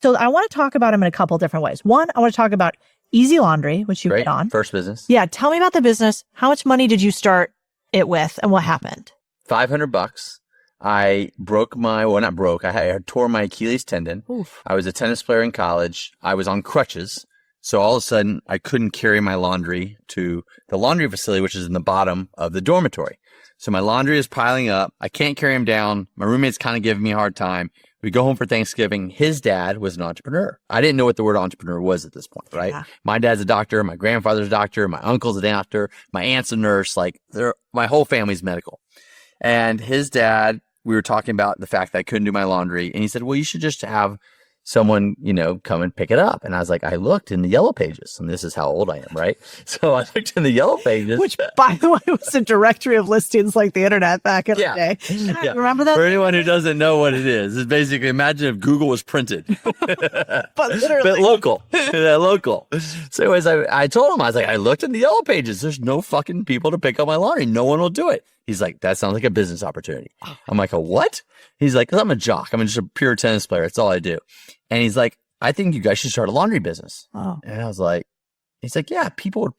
So I want to talk about them in a couple different ways. One, I want to talk about Easy Laundry, which you Great. hit on. First business. Yeah. Tell me about the business. How much money did you start it with and what happened? $500. I I tore my Achilles tendon. Oof. I was a tennis player in college. I was on crutches. So all of a sudden I couldn't carry my laundry to the laundry facility, which is in the bottom of the dormitory. So my laundry is piling up. I can't carry them down. My roommate's kind of giving me a hard time. We go home for Thanksgiving. His dad was an entrepreneur. I didn't know what the word entrepreneur was at this point, right? Yeah. My dad's a doctor. My grandfather's a doctor. My uncle's a doctor. My aunt's a nurse. My whole family's medical. And his dad, we were talking about the fact that I couldn't do my laundry. And he said, well, you should just have someone, come and pick it up. And I was like, I looked in the yellow pages, and this is how old I am, right? So I looked in the yellow pages. Which, by the way, was a directory of listings like the internet back in the day. Yeah. Remember that? For anyone who doesn't know what it is, it's basically, imagine if Google was printed. But literally. But local. Local. So anyways, I told him, I was like, I looked in the yellow pages. There's no fucking people to pick up my laundry. No one will do it. He's like, that sounds like a business opportunity. I'm like, a what? He's like, 'cause I'm a jock. I'm just a pure tennis player. That's all I do. And he's like, I think you guys should start a laundry business. Oh. And I was like, he's like, yeah, people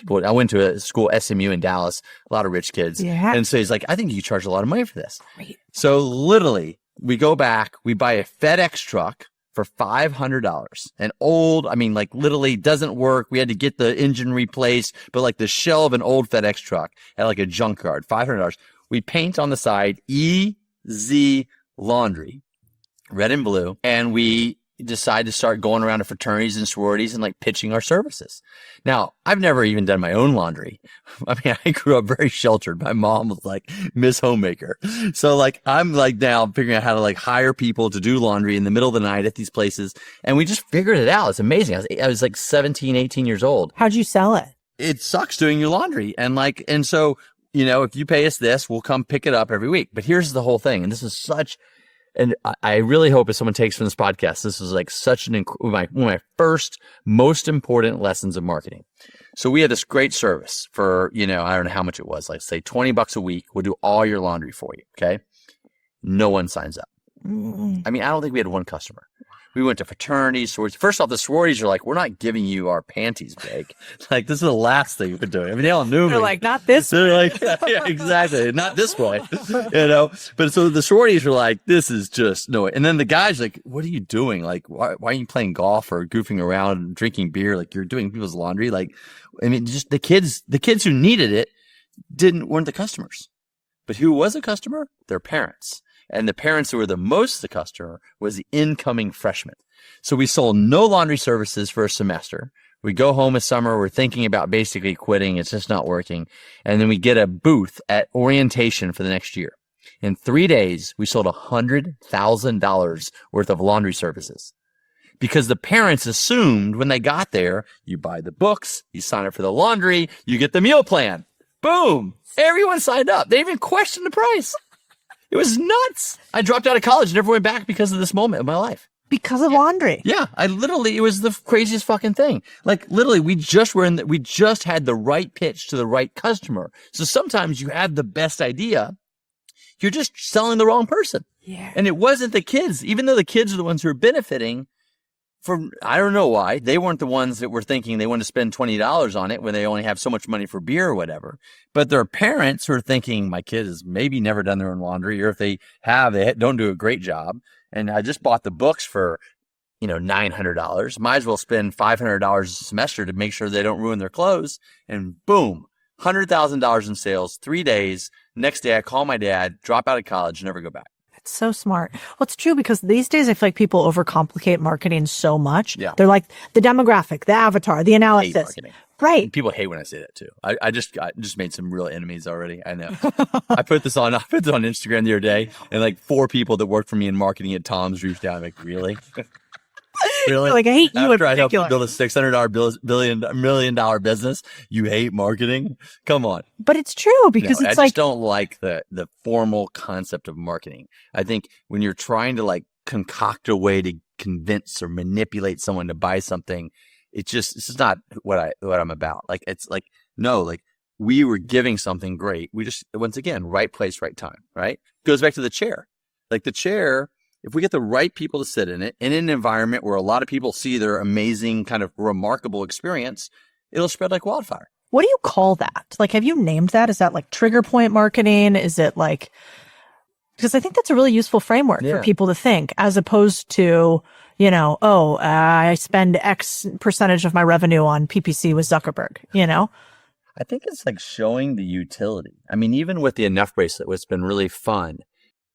would. I went to a school, SMU in Dallas, a lot of rich kids. Yeah. And so he's like, I think you charge a lot of money for this. Great. So literally, we go back, we buy a FedEx truck for $500. An old, literally doesn't work. We had to get the engine replaced, but like the shell of an old FedEx truck at like a junkyard, $500. We paint on the side, Easy Laundry, red and blue. And we decide to start going around to fraternities and sororities and like pitching our services. Now, I've never even done my own laundry. I grew up very sheltered. My mom was like Miss Homemaker. So like, I'm like now figuring out how to like hire people to do laundry in the middle of the night at these places. And we just figured it out. It's amazing. I was like 17, 18 years old. How'd you sell it? It sucks doing your laundry. And so, if you pay us this, we'll come pick it up every week. But here's the whole thing. And this is and I really hope if someone takes from this podcast, this is like such one of my first most important lessons of marketing. So we had this great service for, I don't know how much it was, like say $20 a week. We'll do all your laundry for you. Okay. No one signs up. I don't think we had one customer. We went to fraternities, sororities. First off, the sororities are like, we're not giving you our panties back. Like, this is the last thing we're doing. They all knew me. They're like, not this way. They're like, yeah, exactly. Not this way. But so the sororities were like, this is just no way. And then the guys like, what are you doing? Like, why are you playing golf or goofing around and drinking beer? Like, you're doing people's laundry. Like, just the kids who needed it weren't the customers. But who was a customer? Their parents. And the parents who were the most the customer was the incoming freshman. So we sold no laundry services for a semester. We go home a summer. We're thinking about basically quitting. It's just not working. And then we get a booth at orientation for the next year. In 3 days, we sold $100,000 worth of laundry services. Because the parents assumed when they got there, you buy the books, you sign up for the laundry, you get the meal plan. Boom. Everyone signed up. They even questioned the price. It was nuts. I dropped out of college and never went back because of this moment of my life. Because of laundry. Yeah. It was the craziest fucking thing. Like literally we just had the right pitch to the right customer. So sometimes you have the best idea. You're just selling the wrong person. Yeah. And it wasn't the kids, even though the kids are the ones who are benefiting from, I don't know why. They weren't the ones that were thinking they wanted to spend $20 on it when they only have so much money for beer or whatever. But their parents were thinking, my kid has maybe never done their own laundry, or if they have, they don't do a great job. And I just bought the books for, $900. Might as well spend $500 a semester to make sure they don't ruin their clothes. And boom, $100,000 in sales, 3 days. Next day, I call my dad, drop out of college, never go back. So smart. Well, it's true because these days I feel like people overcomplicate marketing so much. Yeah. They're like the demographic, the avatar, the analysis. Right. People hate when I say that too. I just made some real enemies already. I know. I put this on Instagram the other day, and like 4 people that worked for me in marketing at Tom's reached out. I'm like, really? Really? Like, I hate you in After I helped particular. you build a $600 million business, you hate marketing? Come on. But it's true because I it's just don't like the formal concept of marketing. I think when you're trying to like concoct a way to convince or manipulate someone to buy something, it's just not what I'm about. Like, it's like, no, like we were giving something great. We just, once again, right place, right time, right? Goes back to the chair. Like the chair, if we get the right people to sit in it in an environment where a lot of people see their amazing kind of remarkable experience, it'll spread like wildfire. What do you call that? Like, have you named that? Is that like trigger point marketing? Is it like, because I think that's a really useful framework for people to think, as opposed to, you know, I spend X percentage of my revenue on PPC with Zuckerberg, you know? I think it's like showing the utility. I mean, even with the Enough bracelet, what's been really fun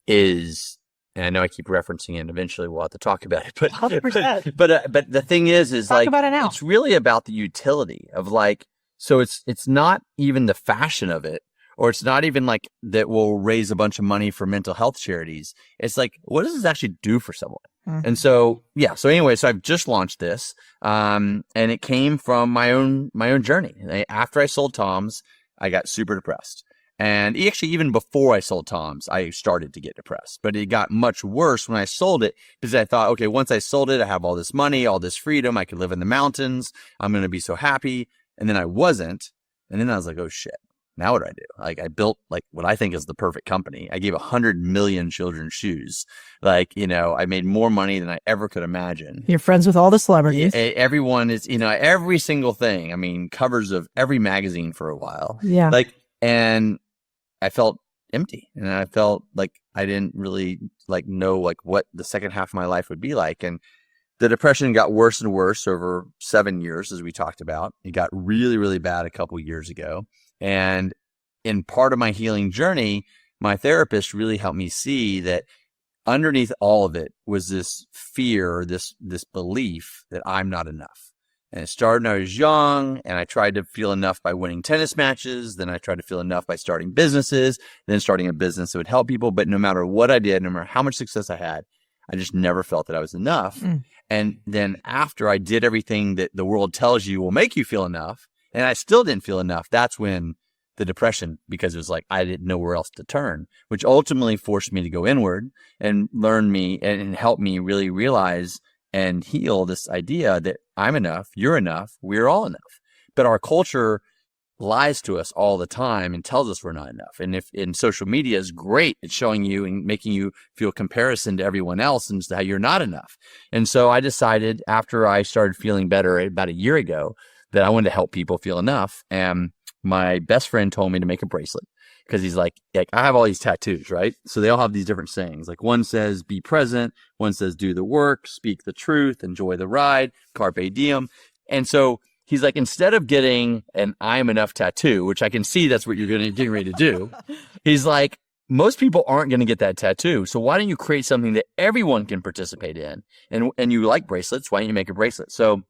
is, and I know I keep referencing it, and eventually we'll have to talk about it, but 100%. but the thing is Talk like, about it now. It's really about the utility of like, so it's not even the fashion of it, or it's not even like that will raise a bunch of money for mental health charities. It's like, what does this actually do for someone? And so, so anyway, so I've just launched this, and it came from my own journey. After I sold Tom's, I got super depressed. And actually, even before I sold Tom's, I started to get depressed, but it got much worse when I sold it, because I thought, okay, once I sold it, I have all this money, all this freedom. I could live in the mountains. I'm going to be so happy. And then I wasn't. And then I was like, oh shit. Now what do I do? Like, I built like what I think is the perfect company. I gave 100 million children shoes. Like, you know, I made more money than I ever could imagine. You're friends with all the celebrities. Everyone is, you know, every single thing. I mean, covers of every magazine for a while. Yeah. Like, and I felt empty, and I felt like I didn't really like know like what the second half of my life would be like. And the depression got worse and worse over 7 years, as we talked about. It got really, really bad a couple years ago. And in part of my healing journey, my therapist really helped me see that underneath all of it was this fear, this belief that I'm not enough. And it started when I was young, and I tried to feel enough by winning tennis matches. Then I tried to feel enough by starting businesses, then starting a business that would help people. But no matter what I did, no matter how much success I had, I just never felt that I was enough. And then after I did everything that the world tells you will make you feel enough, and I still didn't feel enough, that's when the depression, because it was like I didn't know where else to turn, which ultimately forced me to go inward and learn me and help me really realize and heal this idea that I'm enough, you're enough, we're all enough. But our culture lies to us all the time and tells us we're not enough. And if in social media is great at showing you and making you feel comparison to everyone else and how you're not enough. And so I decided, after I started feeling better about a year ago, that I wanted to help people feel enough. And my best friend told me to make a bracelet, because he's like, I have all these tattoos, right? So they all have these different sayings. Like, one says, be present. One says, do the work, speak the truth, enjoy the ride, carpe diem. And so he's like, instead of getting an I am enough tattoo, which I can see that's what you're getting ready to do, he's like, most people aren't going to get that tattoo. So why don't you create something that everyone can participate in? And you like bracelets. Why don't you make a bracelet? So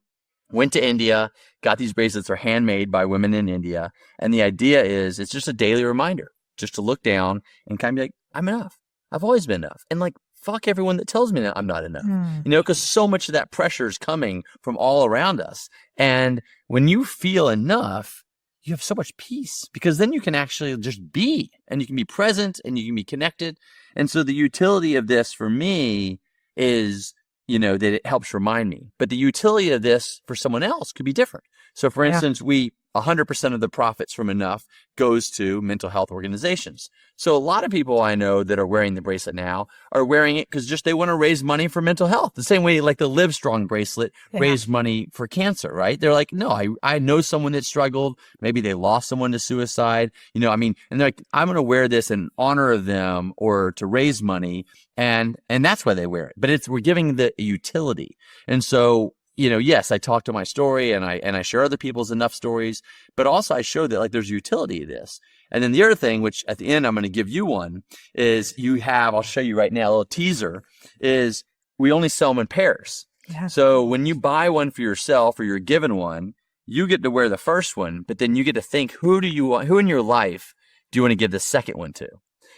went to India, got these bracelets. They're handmade by women in India. And the idea is, it's just a daily reminder, just to look down and kind of be like, I'm enough. I've always been enough. And like, fuck everyone that tells me that I'm not enough, you know, because so much of that pressure is coming from all around us. And when you feel enough, you have so much peace, because then you can actually just be, and you can be present, and you can be connected. And so the utility of this for me is, you know, that it helps remind me. But the utility of this for someone else could be different. So for instance, 100% of the profits from Enough goes to mental health organizations. So a lot of people I know that are wearing the bracelet now are wearing it because just they want to raise money for mental health. The same way like the Live Strong bracelet raised money for cancer, right? They're like, no, I know someone that struggled. Maybe they lost someone to suicide. You know, I mean, and they're like, I'm going to wear this in honor of them or to raise money. And that's why they wear it. But we're giving the utility. And so, you know, yes, I talk to my story and I share other people's enough stories, but also I show that like there's utility to this. And then the other thing, which at the end I'm going to give you one, is I'll show you right now, a little teaser, is we only sell them in pairs. Yeah. So when you buy one for yourself or you're given one, you get to wear the first one, but then you get to think, who in your life do you want to give the second one to?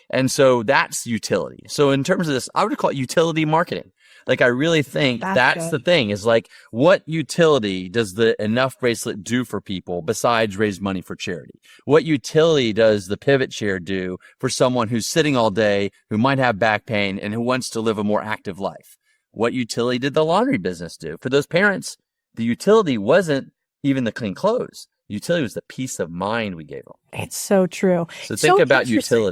And so that's utility. So in terms of this, I would call it utility marketing. Like, I really think that's the thing, is like, what utility does the Enough bracelet do for people besides raise money for charity? What utility does the pivot chair do for someone who's sitting all day, who might have back pain and who wants to live a more active life? What utility did the laundry business do? For those parents, the utility wasn't even the clean clothes. Utility was the peace of mind we gave them. It's so true. So think about utility.